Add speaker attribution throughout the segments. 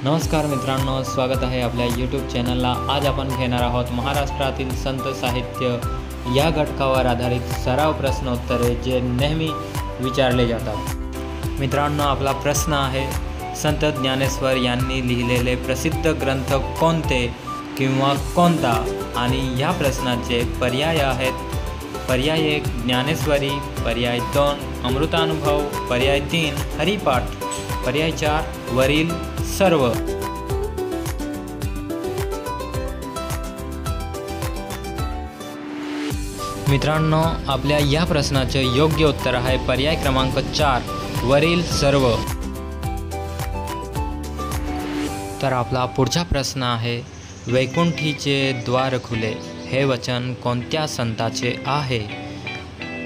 Speaker 1: नमस्कार मित्रांनो, स्वागत आहे आपल्या यूट्यूब चॅनलला। आज आपण घेणार आहोत महाराष्ट्रातील संत साहित्य या घटकावर आधारित सराव प्रश्नोत्तरे जे नेहमी विचारले जातात। मित्रांनो, आपला प्रश्न आहे, संत ज्ञानेश्वर यांनी लिहिलेले प्रसिद्ध ग्रंथ कोणते किंवा कोणता? आणि या प्रश्नाचे पर्याय आहेत: पर्याय 1 ज्ञानेश्वरी, पर्याय 2 अमृतानुभव, पर्याय 3 हरिपाठ, पर्याय 4 वरील सर्व। मित्रांनो, आपल्या या प्रश्नाचे योग्य उत्तर आहे पर्याय क्रमांक 4 वरील सर्व। तर आपला पुढचा प्रश्न आहे, वैकुंठीचे द्वार खुले हे वचन कोणत्या संताचे आहे?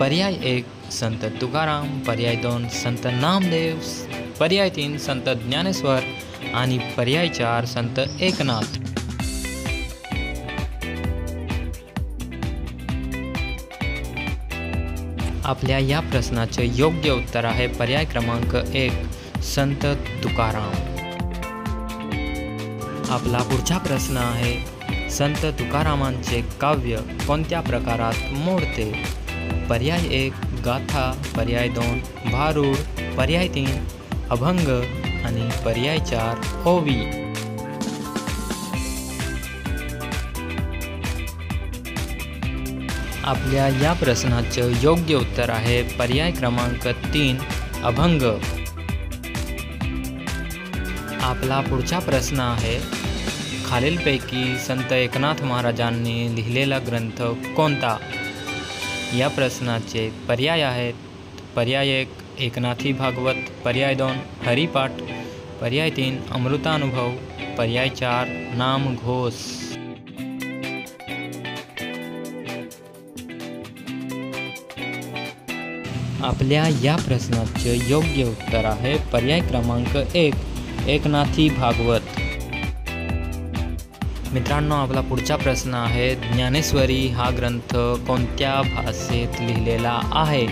Speaker 1: पर्याय 1 संत तुकाराम, पर्याय 2 संत नामदेव, पर्याय 3 संत ज्ञानेश्वर आणि पर्याय 4 संत एकनाथ। आपल्या या प्रश्नाचे योग्य उत्तर आहे पर्याय क्रमांक 1 संत तुकाराम। आपला पुढचा प्रश्न आहे, संत तुकारामांचे काव्य कोणत्या प्रकारात मोडते? पर्याय 1 गाथा, पर्याय 2 भारूड, पर्याय 3 अभंग आणि पर्याय 4 ओवी। आपल्या या प्रश्नाचे योग्य उत्तर आहे पर्याय क्रमांक 3 अभंग। आपला पुढचा प्रश्न आहे, खालीलपैकी संत एकनाथ महाराजांनी लिहिलेला ग्रंथ कोणता? या प्रश्नाचे पर्याय आहेत: पर्याय 1 एकनाथी भागवत, पर्याय 2 हरिपाठ, पर्याय 3 अमृतानुभव, पर्याय 4 नामघोष। आपल्या या प्रश्नाचे योग्य उत्तर आहे पर्याय क्रमांक 1 एकनाथी भागवत। मित्रांनो, आपला पुढचा प्रश्न आहे, ज्ञानेश्वरी हा ग्रंथ कोणत्या भाषेत लिहिलेला आहे?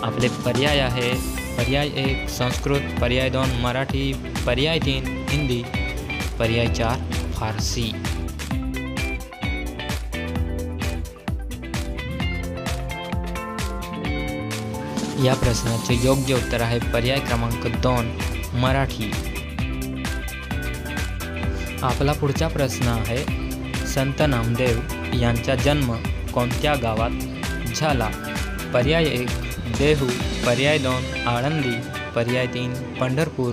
Speaker 1: आपले पर्याय आहे: पर्याय 1 संस्कृत, पर्याय 2 मराठी, पर्याय 3 हिंदी, पर्याय 4 फारसी। या प्रश्नाचे योग्य उत्तर आहे पर्याय क्रमांक 2 मराठी। आपला पुढचा प्रश्न आहे, संत नामदेव यांचा जन्म कोणत्या गावात झाला? पर्याय 1 देहू, पर्याय 2 आळंदी, पर्याय 3 पंढरपूर,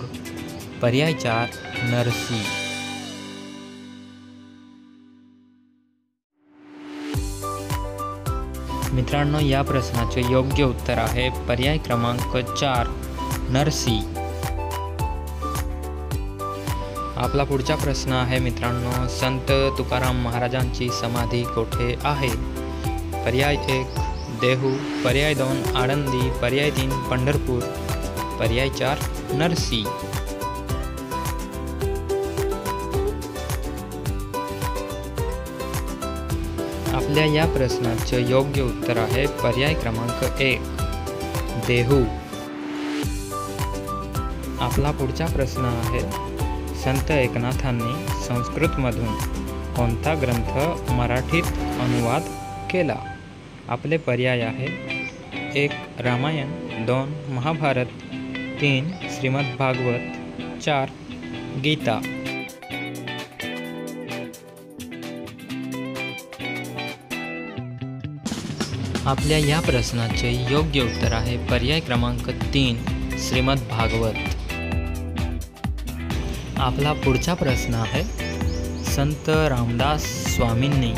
Speaker 1: पर्याय 4 नरसी। मित्रांनो, या प्रश्नाचे योग्य उत्तर आहे पर्याय क्रमांक 4 नरसी। आपला पुढचा प्रश्न आहे मित्रांनो, संत तुकाराम महाराजांची समाधी कोठे आहे? पर्याय 1 देहू, पर्याय 2 आळंदी, पर्याय 3 पंढरपूर, पर्याय 4 नरसी। आपल्या या प्रश्नाचे योग्य उत्तर आहे पर्याय क्रमांक 1 देहू। आपला पुढचा प्रश्न आहे, संत एकनाथांनी संस्कृतमधून कोणता ग्रंथ मराठीत अनुवाद केला? आपले पर्याय आहे: 1 रामायण, 2 महाभारत, 3 श्रीमद भागवत, 4 गीता। आपल्या या प्रश्नाचे योग्य उत्तर आहे पर्याय क्रमांक 3 श्रीमद भागवत। आपला पुढचा प्रश्न आहे, संत रामदास स्वामींनी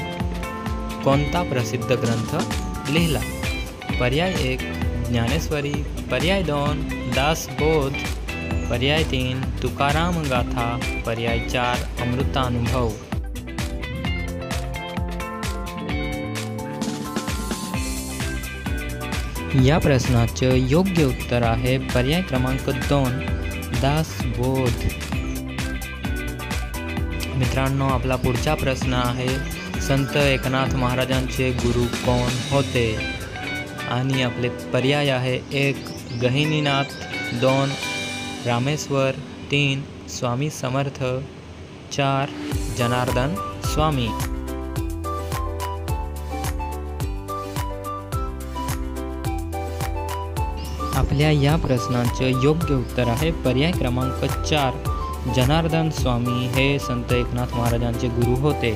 Speaker 1: कोणता प्रसिद्ध ग्रंथ लिहिला? पर्याय 1 ज्ञानेश्वरी, पर्याय 2 दासबोध, पर्याय 3 तुकाराम गाथा, पर्याय 4 अमृतानुभव। या प्रश्नाचे योग्य उत्तर आहे पर्याय क्रमांक 2 दासबोध। मित्रांनो, आपला पुढचा प्रश्न आहे, संत एकनाथ महाराजांचे गुरु कोण होते? आणि आपले पर्याय आहे: 1 गहिनीनाथ, 2 रामेश्वर, 3 स्वामी समर्थ, 4 जनार्दन स्वामी। आपल्या या प्रश्नाचं योग्य उत्तर आहे पर्याय क्रमांक 4 जनार्दन स्वामी हे संत एकनाथ महाराजांचे गुरु होते।